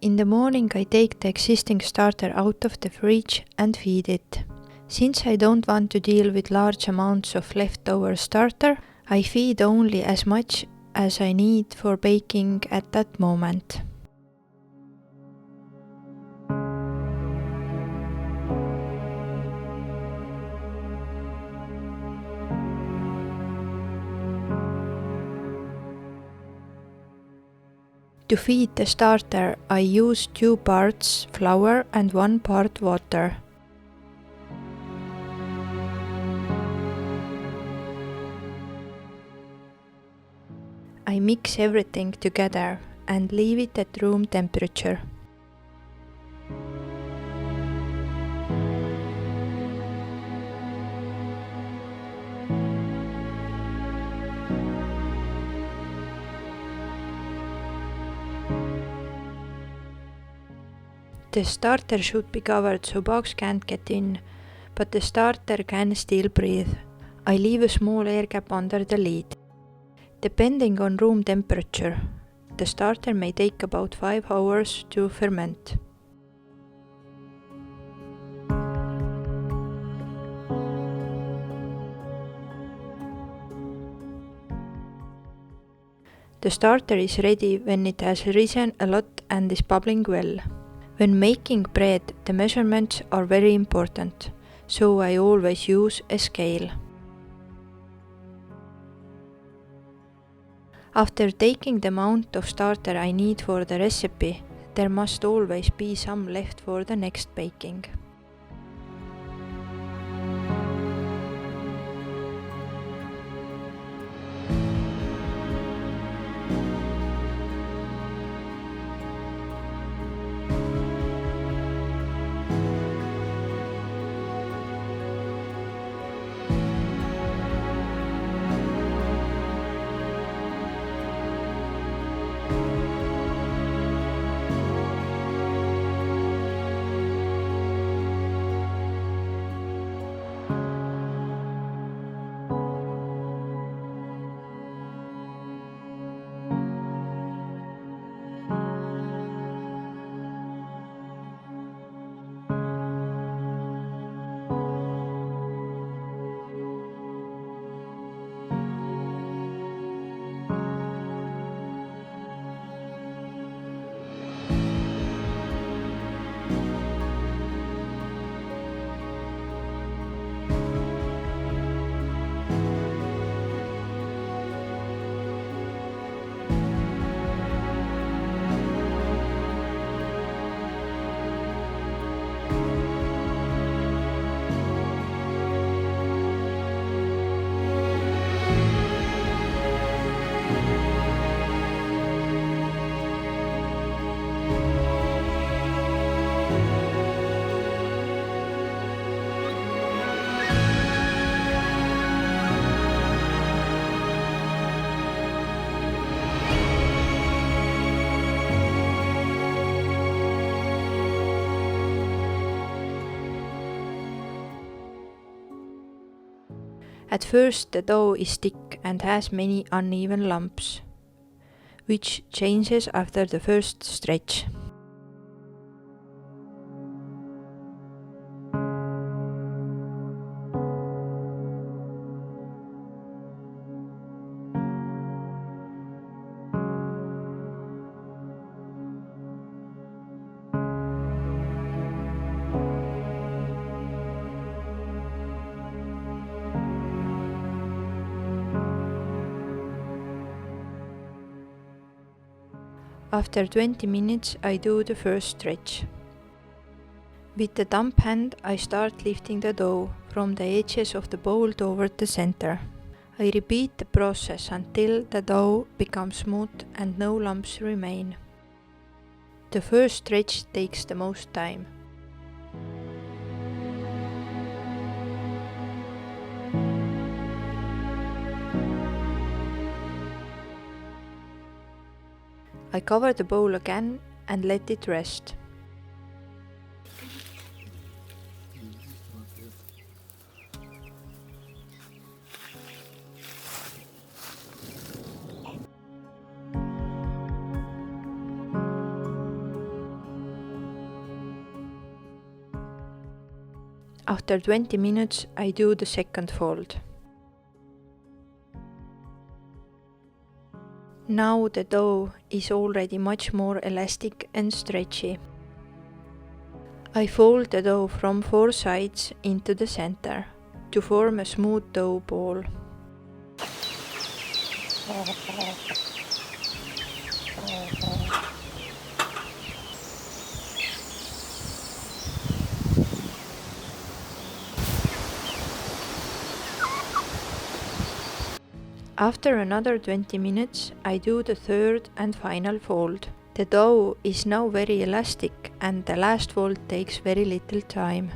In the morning I take the existing starter out of the fridge and feed it. Since I don't want to deal with large amounts of leftover starter, I feed only as much as I need for baking at that moment. To feed the starter, I use 2 parts flour and 1 part water. I mix everything together and leave it at room temperature. The starter should be covered so bugs can't get in, but the starter can still breathe. I leave a small air gap under the lid. Depending on room temperature, the starter may take about 5 hours to ferment. The starter is ready when it has risen a lot and is bubbling well. When making bread, the measurements are very important, so I always use a scale. After taking the amount of starter I need for the recipe, there must always be some left for the next baking. At first the dough is thick and has many uneven lumps, which changes after the first stretch. After 20 minutes I do the first stretch. With the thumb hand I start lifting the dough from the edges of the bowl toward the center. I repeat the process until the dough becomes smooth and no lumps remain. The first stretch takes the most time. I cover the bowl again and let it rest. After 20 minutes, I do the second fold. Now the dough is already much more elastic and stretchy. I fold the dough from 4 sides into the center to form a smooth dough ball. After another 20 minutes, I do the third and final fold. The dough is now very elastic and the last fold takes very little time.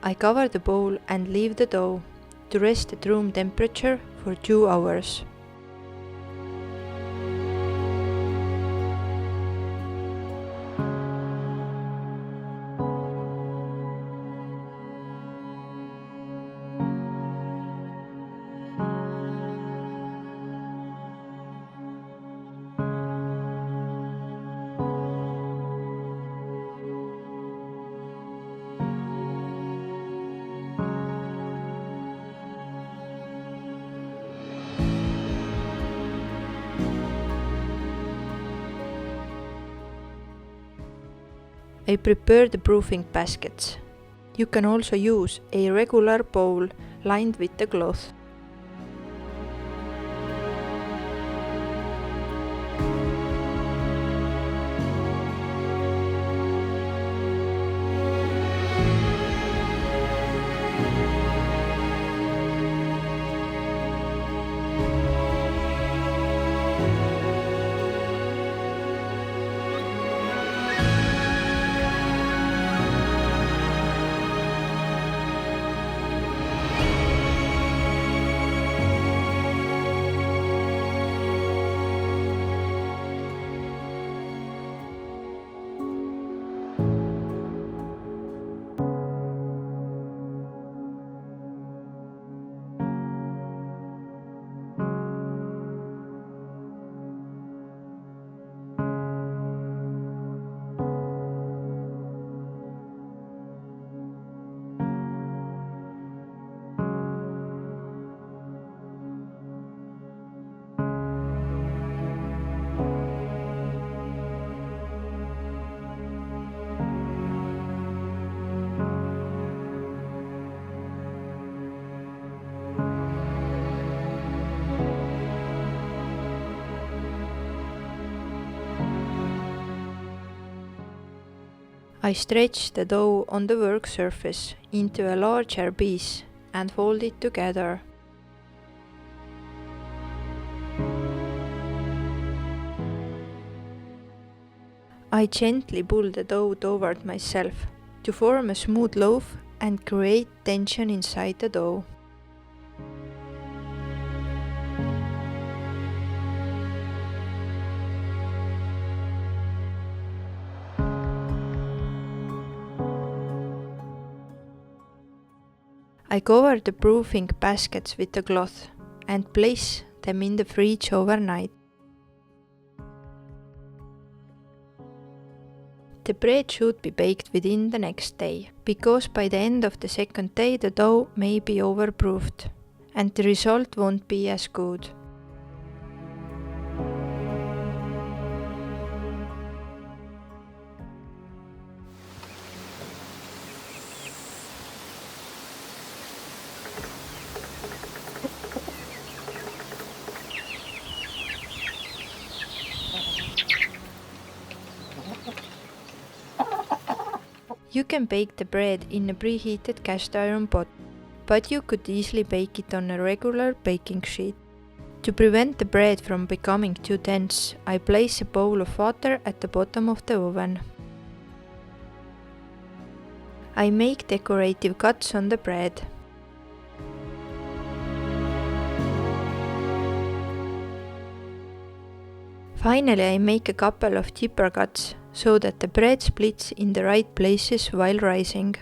I cover the bowl and leave the dough to rest at room temperature for 2 hours. I prepare the proofing baskets. You can also use a regular bowl lined with the cloth. I stretch the dough on the work surface into a larger piece and fold it together. I gently pull the dough toward myself to form a smooth loaf and create tension inside the dough. I cover the proofing baskets with a cloth and place them in the fridge overnight. The bread should be baked within the next day, because by the end of the second day the dough may be overproofed and the result won't be as good. You can bake the bread in a preheated cast iron pot, but you could easily bake it on a regular baking sheet. To prevent the bread from becoming too dense, I place a bowl of water at the bottom of the oven. I make decorative cuts on the bread. Finally, I make a couple of deeper cuts so that the bread splits in the right places while rising.